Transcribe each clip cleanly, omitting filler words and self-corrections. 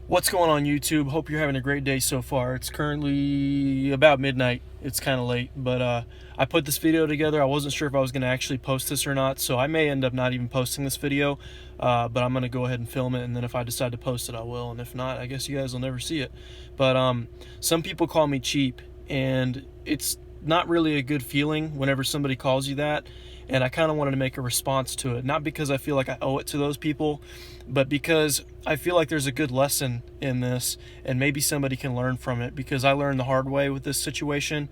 What's going on, YouTube? Hope you're having a great day so far. It's currently about midnight. It's kind of late, but I put this video together. I wasn't sure if I was going to actually post this or not, so I may end up not even posting this video, but I'm going to go ahead and film it, and then if I decide to post it, I will, and if not, I guess you guys will never see it. But some people call me cheap, and it's not really a good feeling whenever somebody calls you that, and I kind of wanted to make a response to it, not because I feel like I owe it to those people, but because I feel like there's a good lesson in this, and maybe somebody can learn from it, because I learned the hard way with this situation,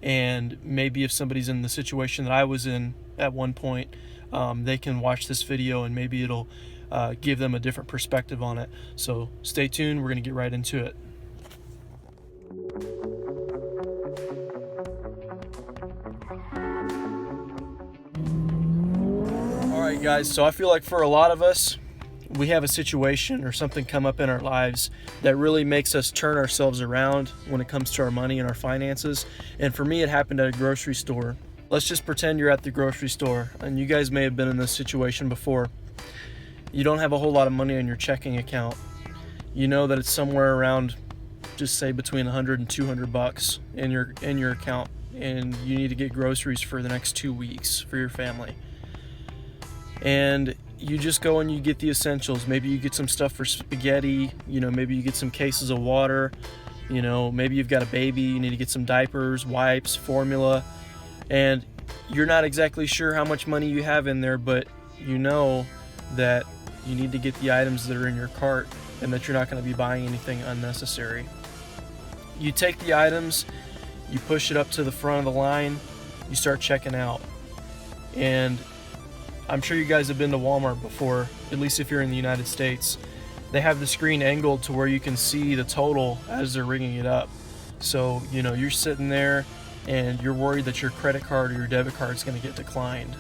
and maybe if somebody's in the situation that I was in at one point, they can watch this video and maybe it'll give them a different perspective on it. So stay tuned, we're going to get right into it. Alright guys, so I feel like for a lot of us, we have a situation or something come up in our lives that really makes us turn ourselves around when it comes to our money and our finances. And for me, it happened at a grocery store. Let's just pretend you're at the grocery store, and you guys may have been in this situation before. You don't have a whole lot of money on your checking account. You know that it's somewhere around, just say between 100 and 200 bucks in your account, and you need to get groceries for the next 2 weeks for your family. And you just go and you get the essentials. Maybe you get some stuff for spaghetti, maybe you get some cases of water, maybe you've got a baby, you need to get some diapers, wipes, formula, and you're not exactly sure how much money you have in there, but you know that you need to get the items that are in your cart and that you're not going to be buying anything unnecessary. You take the items, you push it up to the front of the line, you start checking out. And I'm sure you guys have been to Walmart before, at least if you're in the United States. They have the screen angled to where you can see the total as they're ringing it up. So, you're sitting there and you're worried that your credit card or your debit card is going to get declined.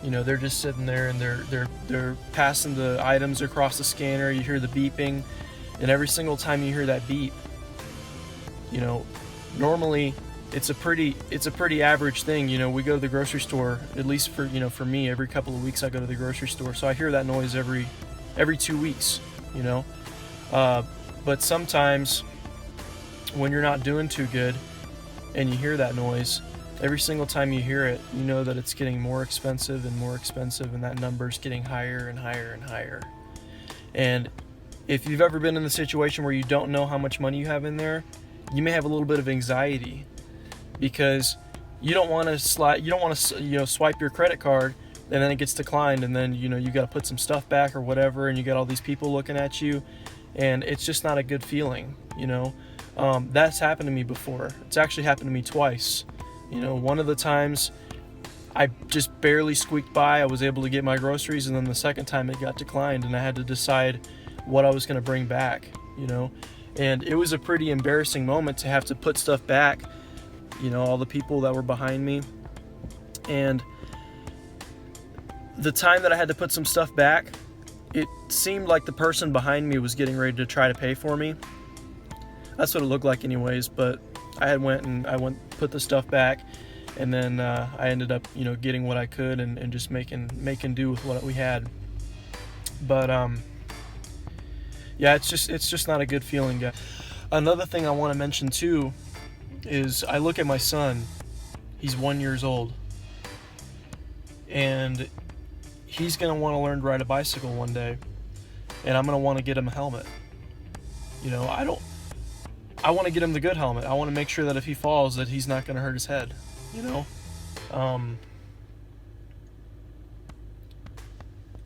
They're just sitting there and they're passing the items across the scanner. You hear the beeping, and every single time you hear that beep, normally it's a pretty average thing. We go to the grocery store, at least for me, every couple of weeks I go to the grocery store, so I hear that noise every 2 weeks. But sometimes when you're not doing too good and you hear that noise, every single time you hear it, you know that it's getting more expensive and more expensive, and that number's getting higher and higher and higher. And if you've ever been in the situation where you don't know how much money you have in there, you may have a little bit of anxiety, because you don't want to swipe your credit card and then it gets declined, and then you got to put some stuff back or whatever, and you got all these people looking at you, and it's just not a good feeling. That's happened to me before. It's actually happened to me twice. One of the times I just barely squeaked by, I was able to get my groceries, and then the second time it got declined and I had to decide what I was going to bring back. And it was a pretty embarrassing moment to have to put stuff back, all the people that were behind me. And the time that I had to put some stuff back, it seemed like the person behind me was getting ready to try to pay for me. That's what it looked like anyways, but I went put the stuff back, and then I ended up getting what I could and just making do with what we had. But yeah, it's just not a good feeling, guys. Another thing I want to mention too is I look at my son. He's 1 year old, and he's gonna want to learn to ride a bicycle one day, and I'm gonna want to get him a helmet. I want to get him the good helmet. I want to make sure that if he falls, that he's not gonna hurt his head.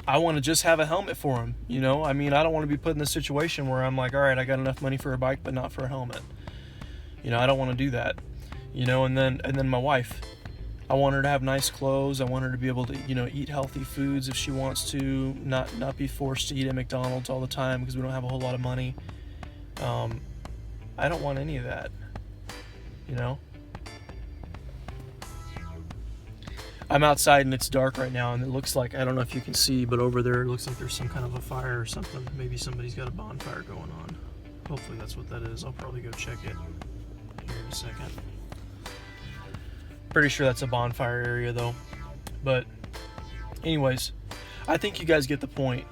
I want to just have a helmet for him. I don't want to be put in this situation where I'm like, all right, I got enough money for a bike but not for a helmet. I don't want to do that. And then my wife, I want her to have nice clothes. I want her to be able to eat healthy foods if she wants to, not be forced to eat at McDonald's all the time because we don't have a whole lot of money. I don't want any of that. I'm outside and it's dark right now, and it looks like, I don't know if you can see, but over there it looks like there's some kind of a fire or something. Maybe somebody's got a bonfire going on. Hopefully that's what that is. I'll probably go check it here in a second. Pretty sure that's a bonfire area though. But anyways, I think you guys get the point.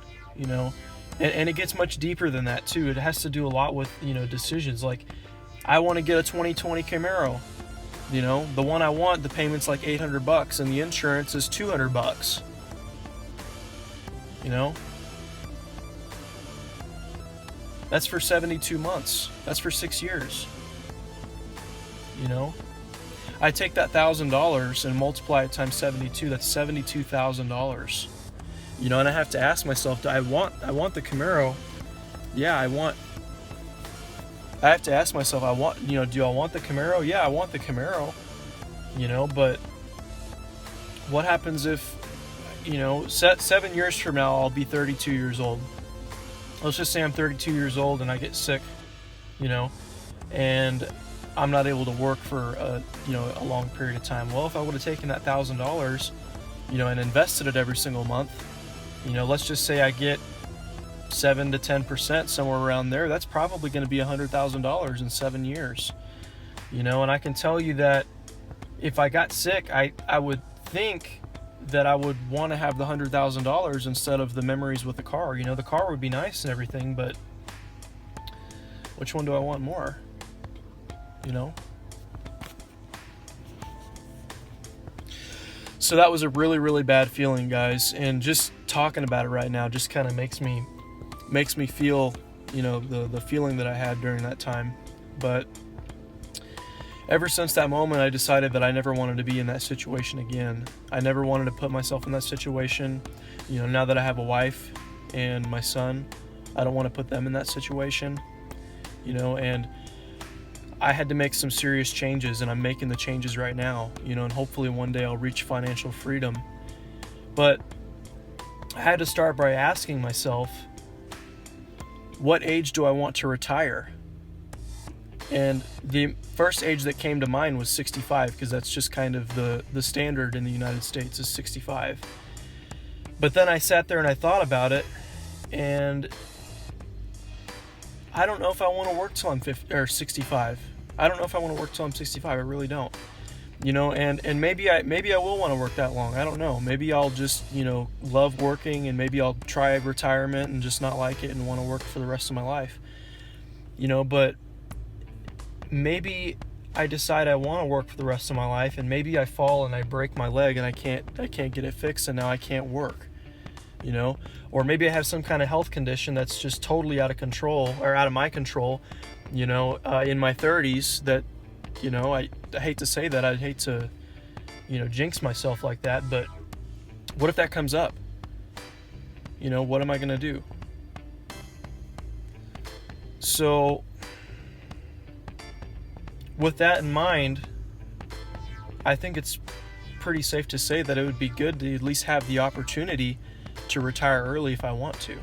And it gets much deeper than that too. It has to do a lot with, decisions. Like, I want to get a 2020 Camaro. The one I want, the payment's like $800 and the insurance is $200. That's for 72 months. That's for 6 years. I take that $1,000 and multiply it times 72. That's $72,000. And I have to ask myself, I want the Camaro. Yeah, I have to ask myself, do I want the Camaro? Yeah, I want the Camaro. But what happens if, 7 years from now, I'll be 32 years old. Let's just say I'm 32 years old and I get sick, and I'm not able to work for a long period of time. Well, if I would have taken that $1,000, and invested it every single month, let's just say I get 7 to 10%, somewhere around there, that's probably going to be $100,000 in 7 years. And I can tell you that if I got sick, I would think that I would want to have the $100,000 instead of the memories with the car. The car would be nice and everything, but which one do I want more? So that was a really, really bad feeling, guys. And just talking about it right now just kind of makes me feel, the feeling that I had during that time. But ever since that moment, I decided that I never wanted to be in that situation again. I never wanted to put myself in that situation. Now that I have a wife and my son, I don't want to put them in that situation. And I had to make some serious changes, and I'm making the changes right now, and hopefully one day I'll reach financial freedom. But I had to start by asking myself, what age do I want to retire? And the first age that came to mind was 65, because that's just kind of the standard in the United States is 65. But then I sat there and I thought about it, and I don't know if I want to work till I'm 65. I don't know if I want to work till I'm 65. I really don't. And maybe I will want to work that long. I don't know. Maybe I'll just, love working, and maybe I'll try retirement and just not like it and want to work for the rest of my life. But maybe I decide I want to work for the rest of my life, and maybe I fall and I break my leg and I can't get it fixed, and now I can't work. Or maybe I have some kind of health condition that's just totally out of control, or out of my control, in my 30s that, I hate to say that, I'd hate to, jinx myself like that, but what if that comes up? What am I going to do? So with that in mind, I think it's pretty safe to say that it would be good to at least have the opportunity to retire early if I want to.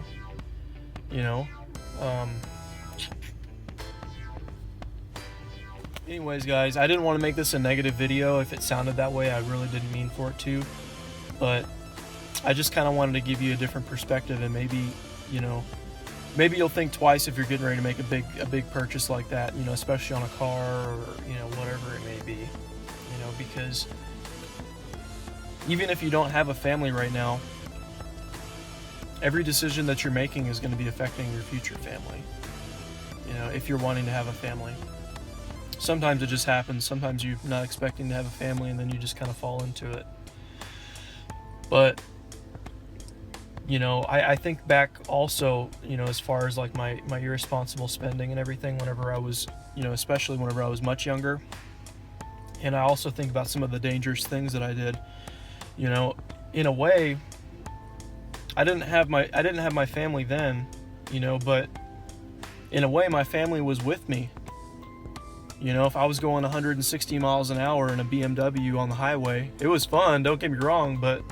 Anyways, guys, I didn't want to make this a negative video. If it sounded that way, I really didn't mean for it to. But I just kind of wanted to give you a different perspective, and maybe you'll think twice if you're getting ready to make a big purchase like that, especially on a car or, whatever it may be, because even if you don't have a family right now, every decision that you're making is going to be affecting your future family, if you're wanting to have a family. Sometimes it just happens. Sometimes you're not expecting to have a family, and then you just kind of fall into it. But I think back also, as far as like my irresponsible spending and everything whenever I was, especially whenever I was much younger. And I also think about some of the dangerous things that I did. In a way, I didn't have my family then, but in a way my family was with me. If I was going 160 miles an hour in a BMW on the highway, it was fun, don't get me wrong, but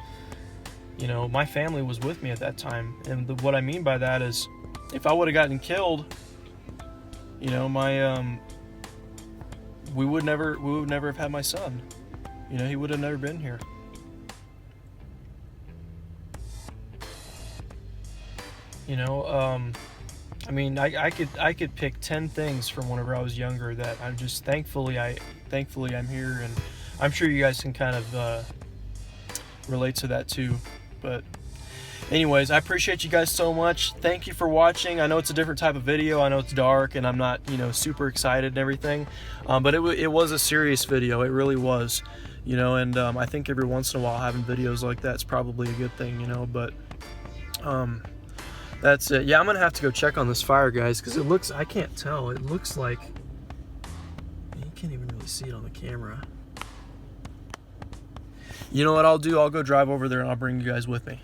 my family was with me at that time. And what I mean by that is, if I would have gotten killed, we would never have had my son. He would have never been here. I could pick 10 things from whenever I was younger that I'm just thankfully I'm here, and I'm sure you guys can kind of relate to that too. But anyways, I appreciate you guys so much. Thank you for watching. I know it's a different type of video. I know it's dark and I'm not, you know, super excited and everything, but it was a serious video. It really was, you know, and I think every once in a while having videos like that's probably a good thing, you know. But that's it. Yeah, I'm gonna have to go check on this fire, guys, because it looks, I can't tell, it looks like, you can't even really see it on the camera. You know what I'll do? I'll go drive over there and I'll bring you guys with me.